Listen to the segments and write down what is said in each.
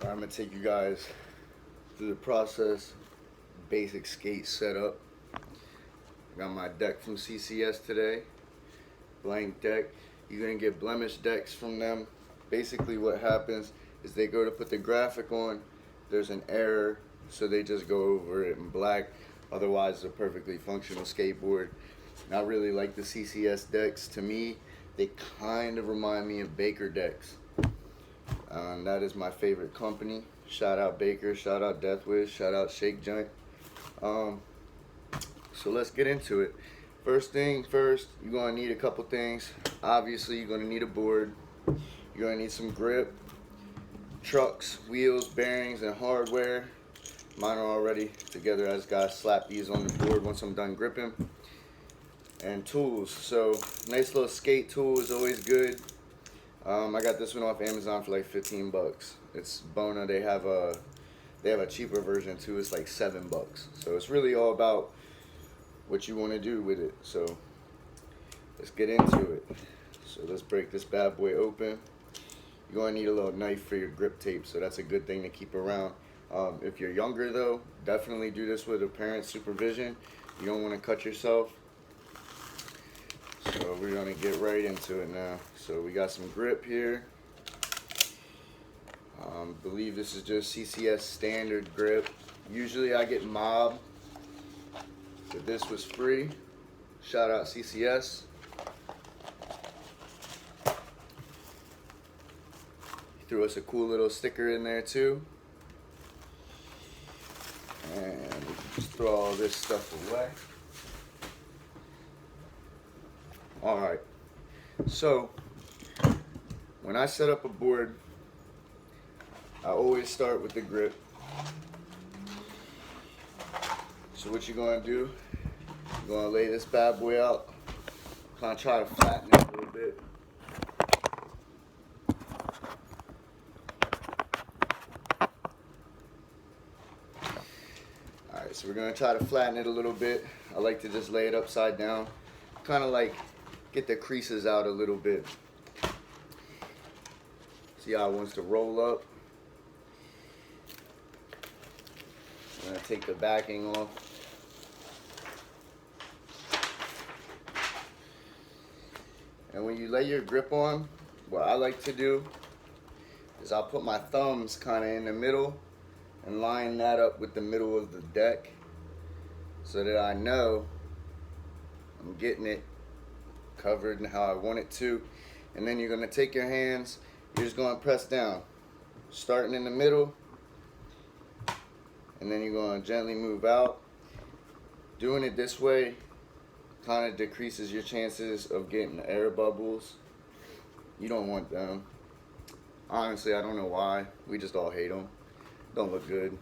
I'm gonna take you guys through the process. Basic skate setup. I got my deck from CCS today. Blank deck. You're gonna get blemish decks from them. Basically what happens is they go to put the graphic on, there's an error, so they just go over it in black. Otherwise it's a perfectly functional skateboard. And I really like the CCS decks. To me, they kind of remind me of Baker decks. That is my favorite company. Shout out Baker, shout out Deathwish, shout out Junt. So let's get into it. First thing first, you're gonna need a couple things. Obviously, you're gonna need a board. You're gonna need some grip, trucks, wheels, bearings, and hardware. Mine are already together. I just gotta slap these on the board once I'm done gripping. And tools. So nice little skate tool is always good. I got this one off Amazon for like 15 bucks. It's Bona. They have a cheaper version too. It's like $7. So it's really all about what you want to do with it. So let's get into it. So let's break this bad boy open. You're gonna need a little knife for your grip tape, so that's a good thing to keep around. If you're younger though, definitely do this with a parent's supervision. You don't want to cut yourself. So we're gonna get right into it now. So we got some grip here. Believe this is just CCS standard grip. Usually I get Mob, but this was free. Shout out CCS. He threw us a cool little sticker in there too. And we can just throw all this stuff away. Alright, so when I set up a board, I always start with the grip. So what you're going to do, you're going to lay this bad boy out, kind of try to flatten it a little bit. Alright, so we're going to try to flatten it a little bit. I like to just lay it upside down, kind of like get the creases out a little bit. See how it wants to roll up. I'm going to take the backing off. And when you lay your grip on, what I like to do is I'll put my thumbs kind of in the middle and line that up with the middle of the deck so that I know I'm getting it covered and how I want it to. And then you're going to take your hands, you're just going to press down, starting in the middle, and then you're going to gently move out. Doing it this way kind of decreases your chances of getting air bubbles. You don't want them. Honestly, I don't know why. We just all hate them. Don't look good.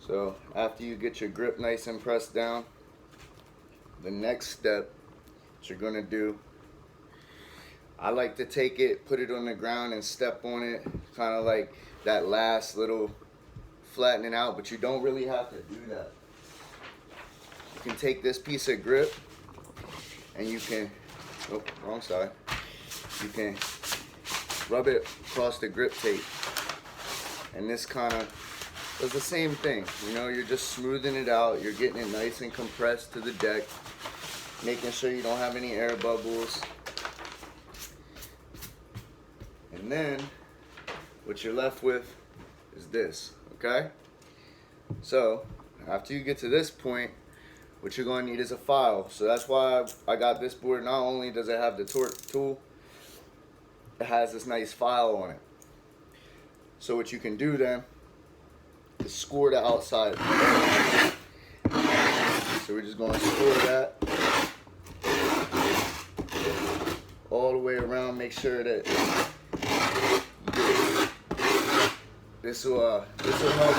So after you get your grip nice and pressed down, the next step what you're gonna do, I like to take it, put it on the ground and step on it, kind of like that last little flattening out, but you don't really have to do that. You can take this piece of grip and you can, oh, wrong side, you can rub it across the grip tape, and this kind of does the same thing. You know, you're just smoothing it out, you're getting it nice and compressed to the deck, making sure you don't have any air bubbles. And then what you're left with is this, okay? So after you get to this point, what you're going to need is a file. So that's why I got this board. Not only does it have the torque tool, it has this nice file on it. So what you can do then is score the outside. So we're just going to score that all the way around. Make sure that this will help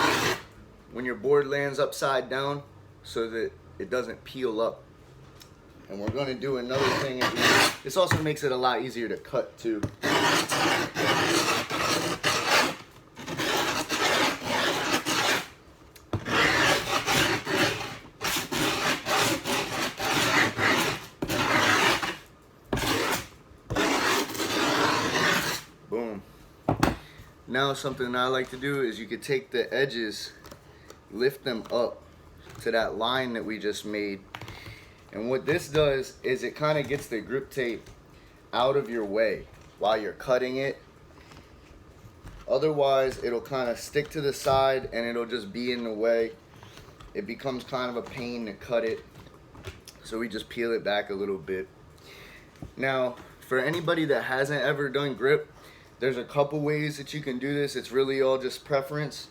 when your board lands upside down, so that it doesn't peel up. And we're going to do another thing. This also makes it a lot easier to cut too. Now something I like to do is you could take the edges, lift them up to that line that we just made. And what this does is it kind of gets the grip tape out of your way while you're cutting it. Otherwise, it'll kind of stick to the side and it'll just be in the way. It becomes kind of a pain to cut it. So we just peel it back a little bit. Now, for anybody that hasn't ever done grip, there's a couple ways that you can do this. It's really all just preference.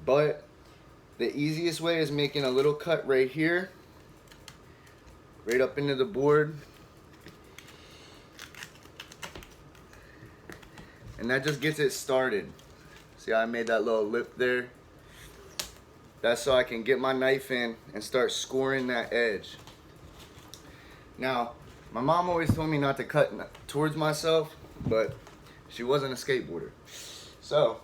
But the easiest way is making a little cut right here, right up into the board. And that just gets it started. See how I made that little lip there? That's so I can get my knife in and start scoring that edge. Now, my mom always told me not to cut towards myself, but she wasn't a skateboarder. So,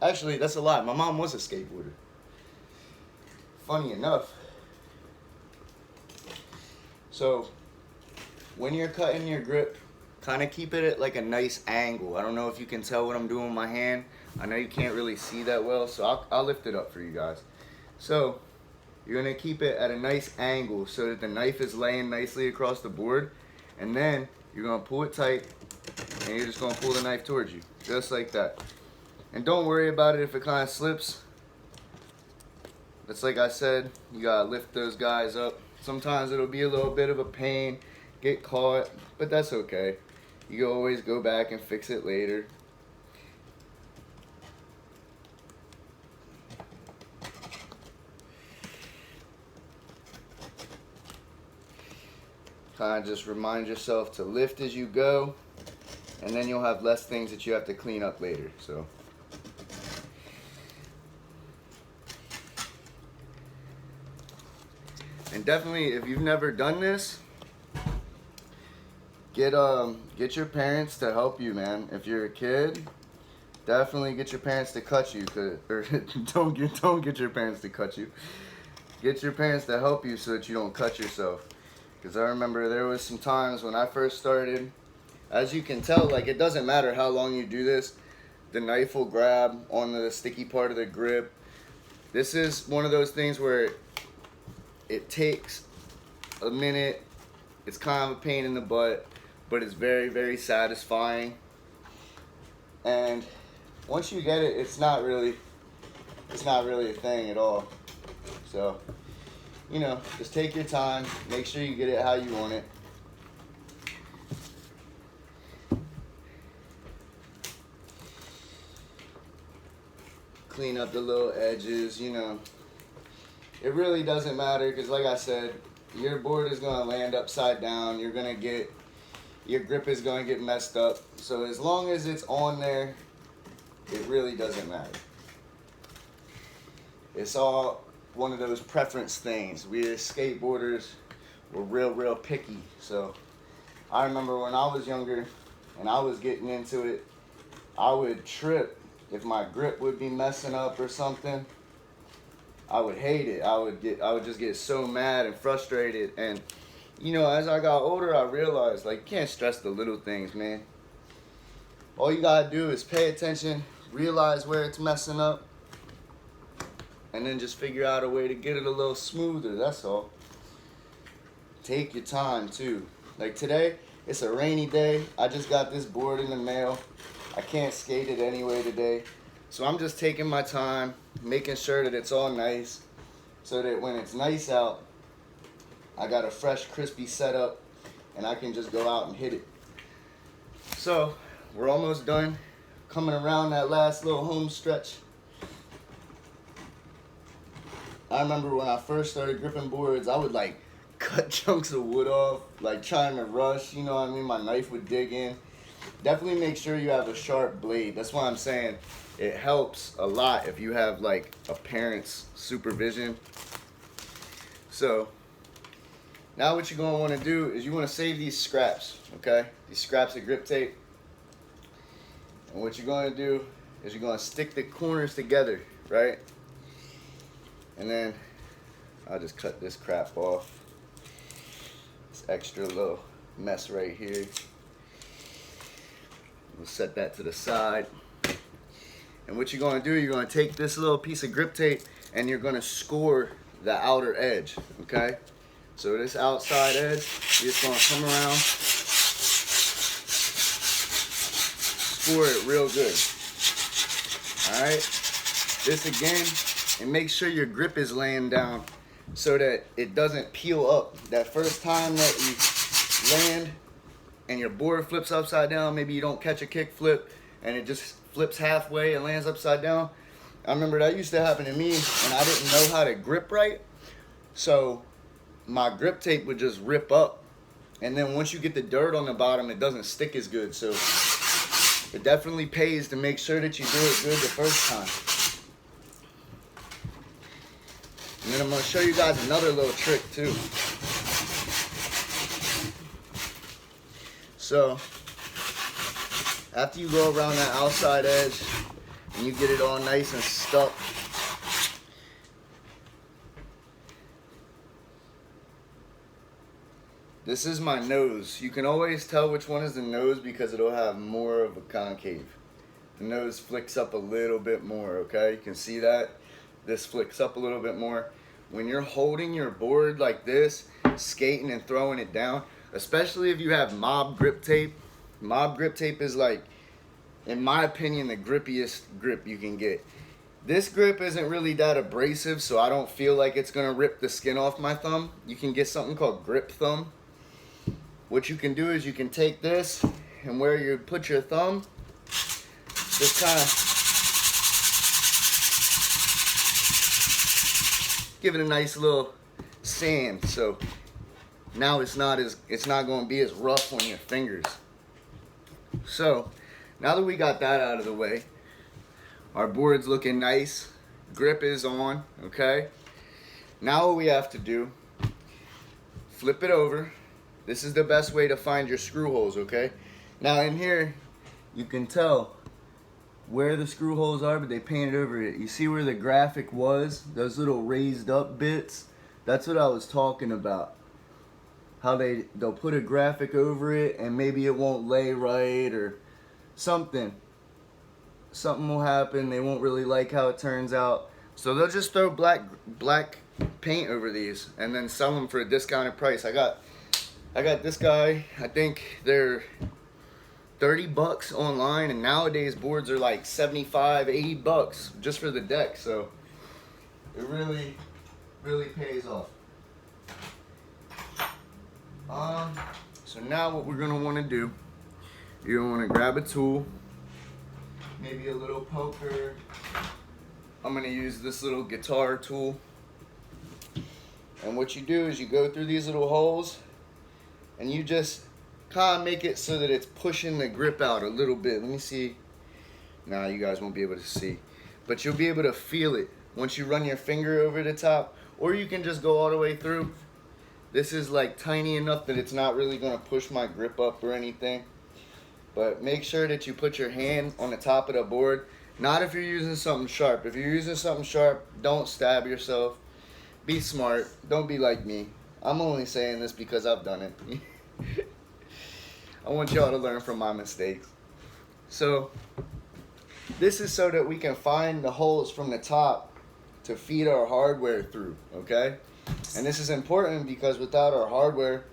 actually, that's a lie. My mom was a skateboarder. Funny enough. So, when you're cutting your grip, kind of keep it at like a nice angle. I don't know if you can tell what I'm doing with my hand. I know you can't really see that well, so I'll lift it up for you guys. So, you're going to keep it at a nice angle so that the knife is laying nicely across the board. And then, you're going to pull it tight, and you're just going to pull the knife towards you. Just like that. And don't worry about it if it kind of slips. That's like I said, you got to lift those guys up. Sometimes it'll be a little bit of a pain, get caught, but that's okay. You can always go back and fix it later. Kind of just remind yourself to lift as you go, and then you'll have less things that you have to clean up later. So, and definitely, if you've never done this, get your parents to help you, man. If you're a kid, definitely get your parents to cut you, or don't get your parents to cut you. Get your parents to help you so that you don't cut yourself. Because I remember there was some times when I first started, as you can tell, like it doesn't matter how long you do this, the knife will grab on the sticky part of the grip. This is one of those things where it takes a minute. It's kind of a pain in the butt, but it's very, very satisfying. And once you get it, it's not really a thing at all. So, you know, just take your time, make sure you get it how you want it. Clean up the little edges, you know. It really doesn't matter because like I said, your board is going to land upside down. Your grip is going to get messed up. So as long as it's on there, it really doesn't matter. It's all one of those preference things. We as skateboarders were real picky. So I remember when I was younger and I was getting into it, I would trip if my grip would be messing up or something. I would hate it. I would just get so mad and frustrated. And you know, as I got older, I realized like you can't stress the little things, man. All you gotta do is pay attention, realize where it's messing up, and then just figure out a way to get it a little smoother, that's all. Take your time too. Like today, it's a rainy day. I just got this board in the mail. I can't skate it anyway today. So I'm just taking my time, making sure that it's all nice, so that when it's nice out, I got a fresh, crispy setup, and I can just go out and hit it. So, we're almost done. Coming around that last little home stretch. I remember when I first started gripping boards, I would like cut chunks of wood off, like trying to rush, you know what I mean? My knife would dig in. Definitely make sure you have a sharp blade. That's why I'm saying it helps a lot if you have like a parent's supervision. So, now what you're going to want to do is you want to save these scraps, okay? These scraps of grip tape. And what you're going to do is you're going to stick the corners together, right? And then I'll just cut this crap off. This extra little mess right here. We'll set that to the side. And what you're going to do, you're going to take this little piece of grip tape and you're going to score the outer edge, okay? So this outside edge, you're just going to come around, score it real good. Alright? This again, and make sure your grip is laying down so that it doesn't peel up. That first time that you land and your board flips upside down, maybe you don't catch a kick flip and it just flips halfway and lands upside down. I remember that used to happen to me and I didn't know how to grip right. So my grip tape would just rip up. And then once you get the dirt on the bottom, it doesn't stick as good. So it definitely pays to make sure that you do it good the first time. And then I'm going to show you guys another little trick too. So after you go around that outside edge and you get it all nice and stuck, this is my nose. You can always tell which one is the nose because it'll have more of a concave. The nose flicks up a little bit more, okay? You can see that. This flicks up a little bit more. When you're holding your board like this, skating and throwing it down, especially if you have mob grip tape is like, in my opinion, the grippiest grip you can get. This grip isn't really that abrasive, so I don't feel like it's gonna rip the skin off my thumb. You can get something called grip thumb. What you can do is you can take this and where you put your thumb, just kind of give it a nice little sand. So now it's not going to be as rough on your fingers. So now that we got that out of the way, our board's looking nice, grip is on, okay? Now what we have to do, flip it over. This is the best way to find your screw holes, okay? Now in here, you can tell where the screw holes are, but they painted over it. You see where the graphic was? Those little raised up bits? That's what I was talking about. How they'll put a graphic over it and maybe it won't lay right or something. Something will happen. They won't really like how it turns out. So they'll just throw black paint over these and then sell them for a discounted price. I got this guy, I think they're 30 bucks online, and nowadays boards are like 75, 80 bucks just for the deck. So it really pays off. So now what we're gonna want to do, you're gonna want to grab a tool, maybe a little poker. I'm gonna use this little guitar tool, and what you do is you go through these little holes and you just kind of make it so that it's pushing the grip out a little bit. Let me see. Nah, you guys won't be able to see, but you'll be able to feel it once you run your finger over the top, or you can just go all the way through. This is like tiny enough that it's not really going to push my grip up or anything. But make sure that you put your hand on the top of the board. Not if you're using something sharp. If you're using something sharp, don't stab yourself. Be smart. Don't be like me. I'm only saying this because I've done it. I want y'all to learn from my mistakes. So this is so that we can find the holes from the top to feed our hardware through, okay? And this is important because without our hardware,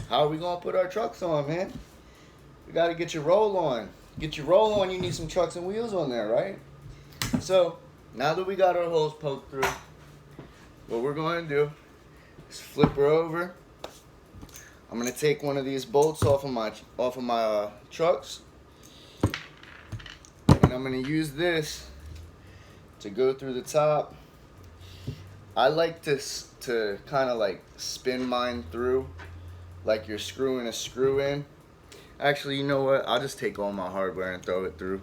how are we gonna put our trucks on, man? We gotta get your roll on. Get your roll on, you need some trucks and wheels on there, right? So now that we got our holes poked through, what we're going to do is flip her over. I'm going to take one of these bolts off of my trucks, and I'm going to use this to go through the top. I like this to kind of like spin mine through like you're screwing a screw in. Actually, you know what? I'll just take all my hardware and throw it through.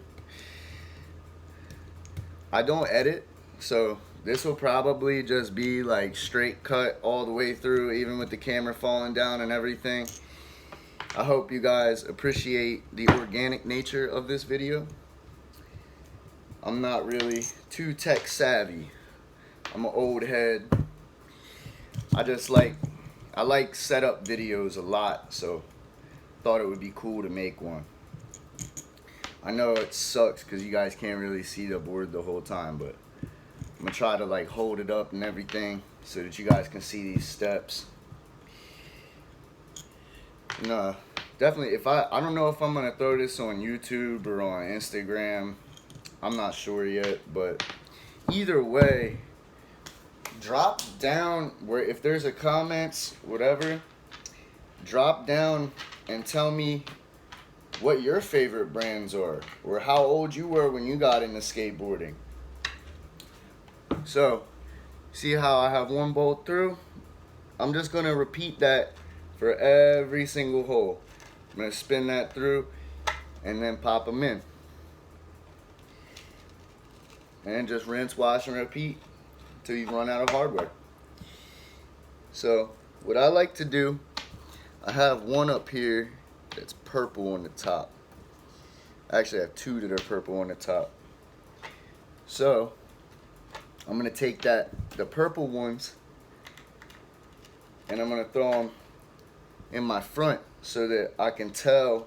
I don't edit, so this will probably just be like straight cut all the way through, even with the camera falling down and everything. I hope you guys appreciate the organic nature of this video. I'm not really too tech savvy. I'm an old head. I like setup videos a lot, so thought it would be cool to make one. I know it sucks because you guys can't really see the board the whole time, but I'm gonna try to like hold it up and everything so that you guys can see these steps. No, definitely. If I don't know if I'm gonna throw this on YouTube or on Instagram. I'm not sure yet, but either way, drop down where if there's a comments, whatever, drop down and tell me what your favorite brands are or how old you were when you got into skateboarding. So, see how I have one bolt through? I'm just going to repeat that for every single hole. I'm going to spin that through and then pop them in. And just rinse, wash, and repeat until you run out of hardware. So, what I like to do, I have one up here that's purple on the top. Actually, I have two that are purple on the top. So, I'm going to take the purple ones, and I'm going to throw them in my front so that I can tell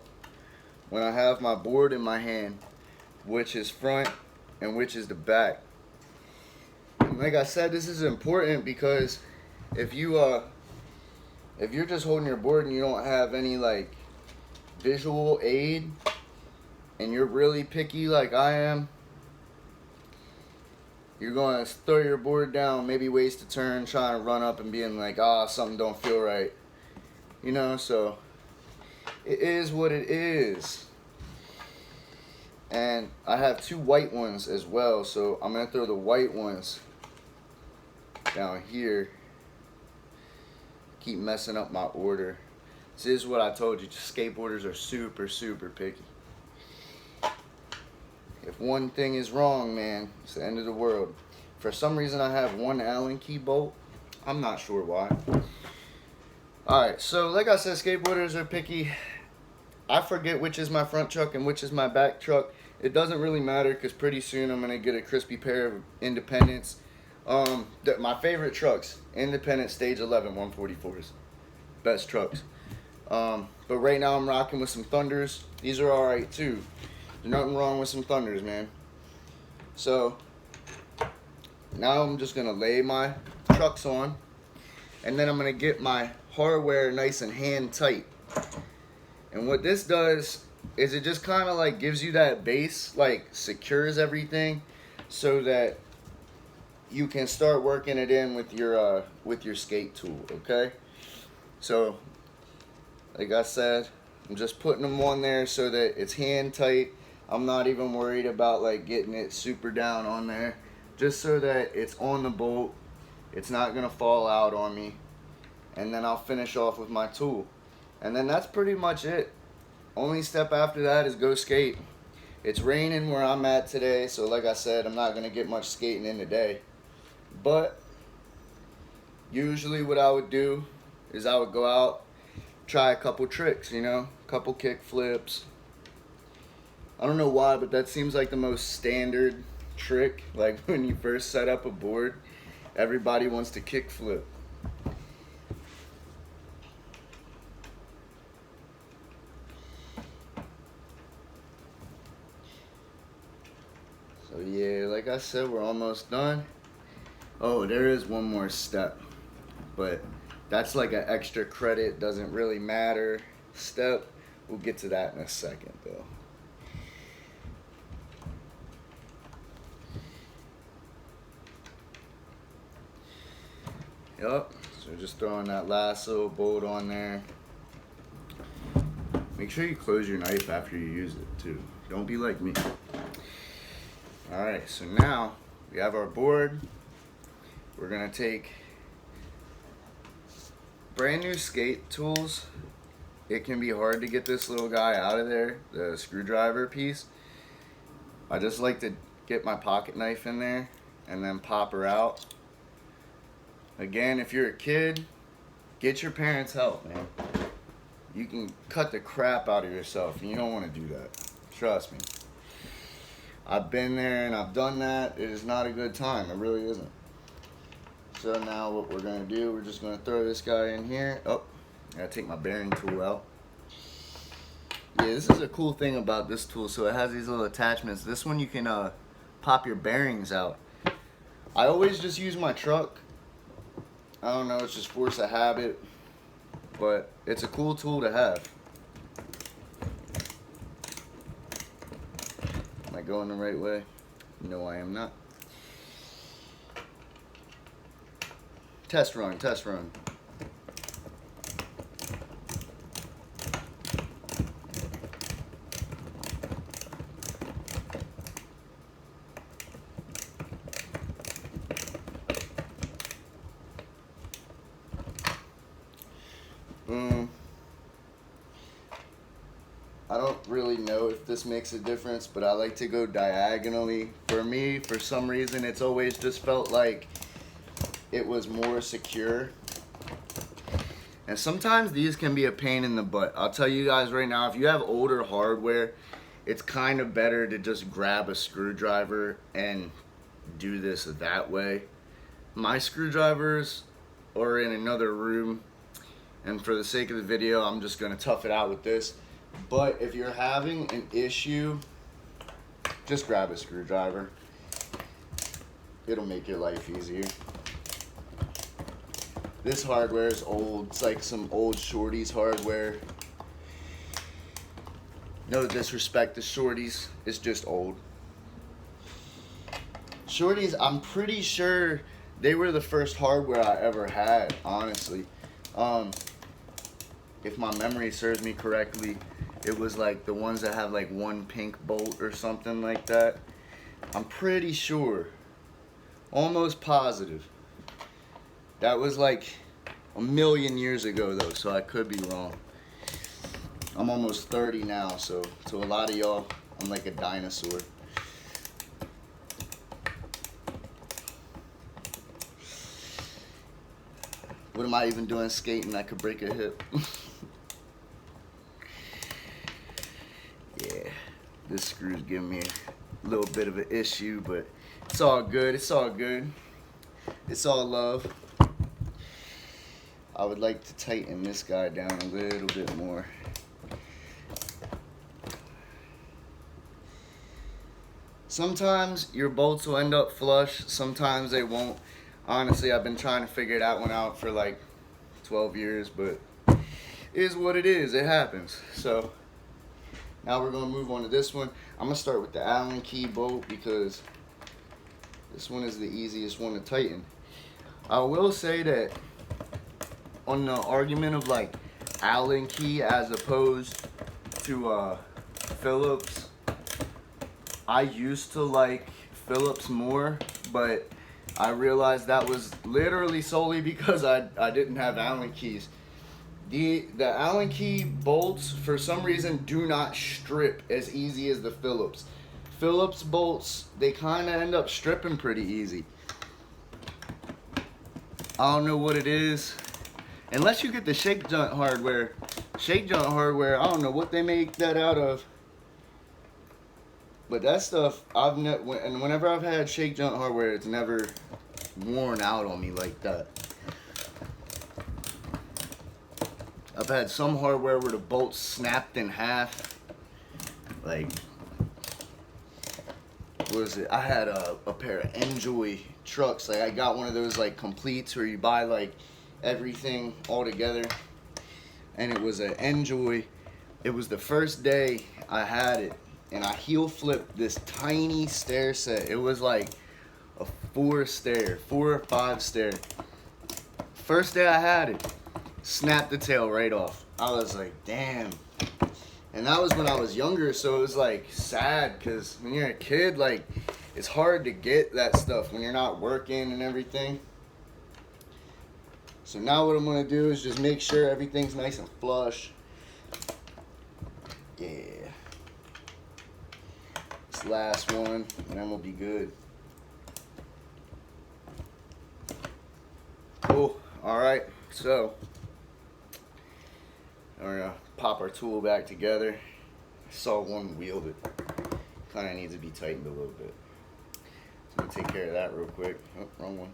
when I have my board in my hand which is front and which is the back. And like I said, this is important because if you're just holding your board and you don't have any like visual aid and you're really picky like I am, you're going to throw your board down, maybe waste a turn trying to run up and being like, something don't feel right. You know, so it is what it is. And I have two white ones as well, so I'm going to throw the white ones down here. Keep messing up my order. This is what I told you, skateboarders are super, super picky. If one thing is wrong, man, it's the end of the world. For some reason I have one Allen key bolt. I'm not sure why. Alright, so like I said, skateboarders are picky. I forget which is my front truck and which is my back truck. It doesn't really matter because pretty soon I'm going to get a crispy pair of Independence. My favorite trucks, Independence Stage 11 144s. Best trucks. But right now I'm rocking with some Thunders. These are alright too. There's nothing wrong with some Thunders, man. So, now I'm just going to lay my trucks on. And then I'm going to get my hardware nice and hand tight. And what this does is it just kind of like gives you that base, like secures everything so that you can start working it in with your skate tool, okay? So, like I said, I'm just putting them on there so that it's hand tight. I'm not even worried about like getting it super down on there. Just so that it's on the bolt, it's not gonna fall out on me. And then I'll finish off with my tool. And then that's pretty much it. Only step after that is go skate. It's raining where I'm at today, so like I said, I'm not gonna get much skating in today. But usually what I would do is I would go out, try a couple tricks, you know, a couple kick flips. I don't know why, but that seems like the most standard trick. Like when you first set up a board, everybody wants to kick flip. So yeah, like I said, we're almost done. Oh, there is one more step, but that's like an extra credit, doesn't really matter step. We'll get to that in a second though. Yup, so just throwing that last little bolt on there. Make sure you close your knife after you use it too. Don't be like me. Alright, so now we have our board. We're gonna take brand new skate tools. It can be hard to get this little guy out of there, the screwdriver piece. I just like to get my pocket knife in there and then pop her out. Again, if you're a kid, get your parents' help, man. You can cut the crap out of yourself, and you don't want to do that. Trust me. I've been there and I've done that. It is not a good time. It really isn't. So now what we're going to do, we're just going to throw this guy in here. Oh, I got to take my bearing tool out. Yeah, this is a cool thing about this tool. So it has these little attachments. This one you can pop your bearings out. I always just use my truck. I don't know, it's just force of habit, but it's a cool tool to have. Am I going the right way? No, I am not. Test run, test run. I don't really know if this makes a difference, but I like to go diagonally. For me, for some reason, it's always just felt like it was more secure. And sometimes these can be a pain in the butt. I'll tell you guys right now, if you have older hardware, it's kind of better to just grab a screwdriver and do this that way. My screwdrivers are in another room, and for the sake of the video, I'm just gonna tough it out with this. But if you're having an issue, just grab a screwdriver. It'll make your life easier. This hardware is old. It's like some old Shorties hardware. No disrespect to Shorties, it's just old. Shorties, I'm pretty sure they were the first hardware I ever had, honestly. If my memory serves me correctly, it was like the ones that have like one pink bolt or something like that. I'm pretty sure, almost positive. That was like a million years ago though, so I could be wrong. I'm almost 30 now, so to a lot of y'all, I'm like a dinosaur. What am I even doing skating? I could break a hip. Yeah, this screw's giving me a little bit of an issue, but it's all good. It's all good. It's all love. I would like to tighten this guy down a little bit more. Sometimes your bolts will end up flush, sometimes they won't. Honestly, I've been trying to figure that one out for like 12 years, but it is what it is. It happens. So now we're going to move on to this one. I'm going to start with the Allen key bolt because this one is the easiest one to tighten. I will say that on the argument of like Allen key as opposed to Phillips, I used to like Phillips more, but I realized that was literally solely because I didn't have Allen keys. The Allen key bolts, for some reason, do not strip as easy as the Phillips. Phillips bolts, they kind of end up stripping pretty easy. I don't know what it is. Unless you get the Shake Junt hardware. Shake Junt hardware, I don't know what they make that out of. But that stuff, and whenever I've had Shake Junt hardware, it's never worn out on me like that. I've had some hardware where the bolts snapped in half. Like, what was it? I had a pair of Enjoy trucks. Like, I got one of those like completes where you buy like everything all together. And it was an Enjoy. It was the first day I had it. And I heel flipped this tiny stair set. It was like a 4 or 5 stair. First day I had it, snapped the tail right off. I was like, damn. And that was when I was younger, so it was like sad because when you're a kid, like it's hard to get that stuff when you're not working and everything. So now what I'm gonna do is just make sure everything's nice and flush. Yeah. This last one, and then we'll be good. Cool. Alright, so we're gonna pop our tool back together. I saw one wheel that kind of needs to be tightened a little bit. So I'm gonna take care of that real quick. Oh, wrong one.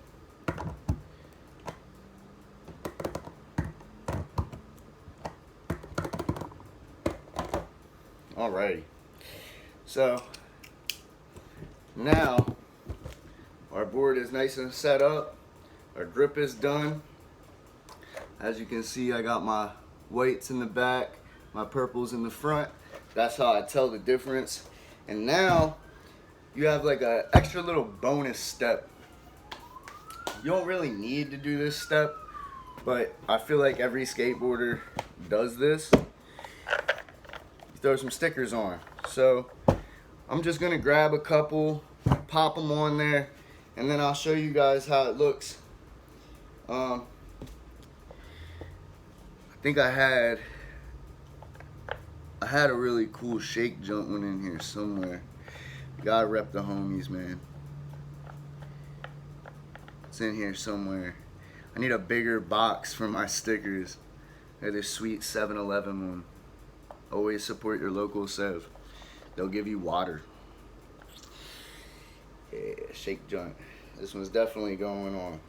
Alrighty. So now our board is nice and set up. Our grip is done. As you can see, I got my whites in the back, my purples in the front. That's how I tell the difference. And now you have like an extra little bonus step. You don't really need to do this step, but I feel like every skateboarder does this. You throw some stickers on. So I'm just gonna grab a couple, pop them on there, and then I'll show you guys how it looks. I think I had a really cool shake Junt one in here somewhere. Gotta rep the homies, man. It's in here somewhere. I need a bigger box for my stickers. I had this sweet 7-Eleven one. Always support your local Sev. They'll give you water. Yeah, shake Junt. This one's definitely going on.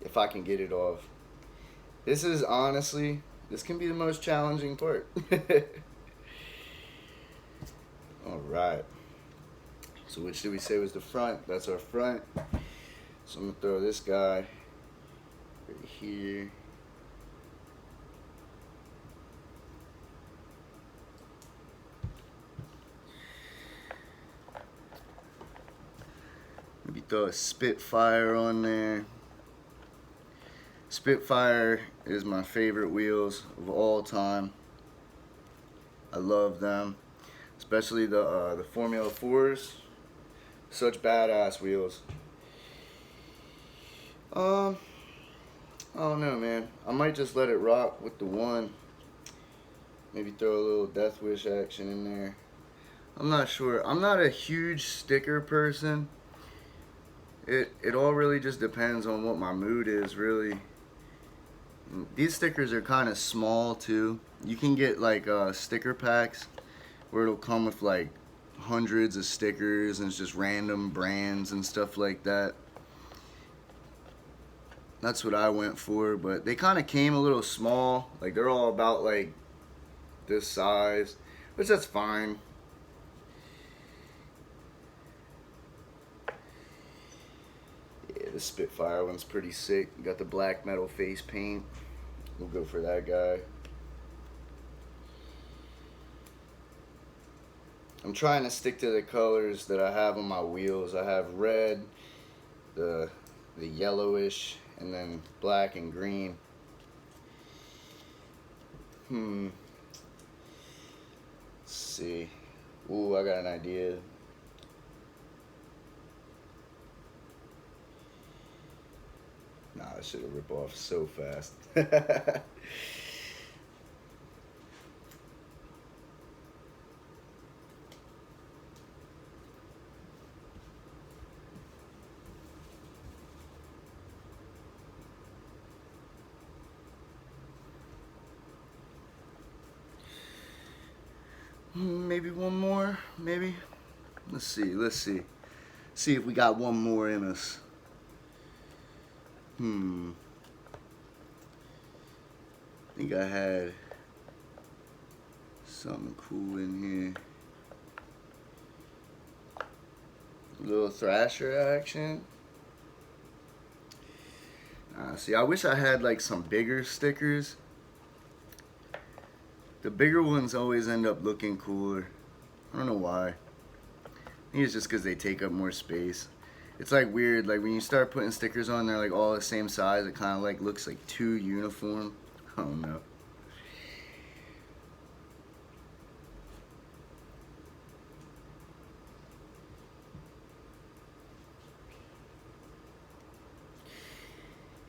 If I can get it off. This is honestly, this can be the most challenging part. Alright. So which did we say was the front? That's our front. So I'm going to throw this guy right here. Maybe throw a Spitfire on there. Spitfire is my favorite wheels of all time. I love them, especially the Formula 4s. Such badass wheels. I don't know, man. I might just let it rock with the one. Maybe throw a little Deathwish action in there. I'm not sure. I'm not a huge sticker person. It all really just depends on what my mood is, really. These stickers are kind of small too. You can get like sticker packs where it'll come with like hundreds of stickers and it's just random brands and stuff like that. That's what I went for, but they kind of came a little small. Like they're all about like this size, which that's fine. Yeah, the Spitfire one's pretty sick. You got the black metal face paint. We'll go for that guy. I'm trying to stick to the colors that I have on my wheels. I have red, the yellowish, and then black and green. Let's see. Ooh, I got an idea. Nah, I should have ripped off so fast. Maybe one more, maybe. Let's see. See if we got one more in us. I think I had something cool in here. A little Thrasher action. See, I wish I had like some bigger stickers. The bigger ones always end up looking cooler. I don't know why. I think it's just because they take up more space. It's like weird, like when you start putting stickers on, they're like all the same size. It kind of like looks like too uniform. I don't know.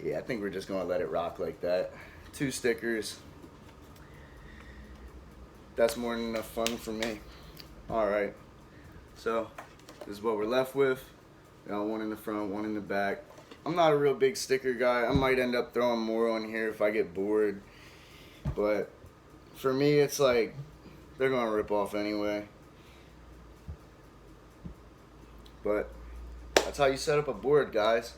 Yeah, I think we're just gonna let it rock like that. 2 stickers. That's more than enough fun for me. Alright, so this is what we're left with. Got one in the front, one in the back. I'm not a real big sticker guy. I might end up throwing more on here if I get bored. But for me, it's like they're gonna rip off anyway. But that's how you set up a board, guys.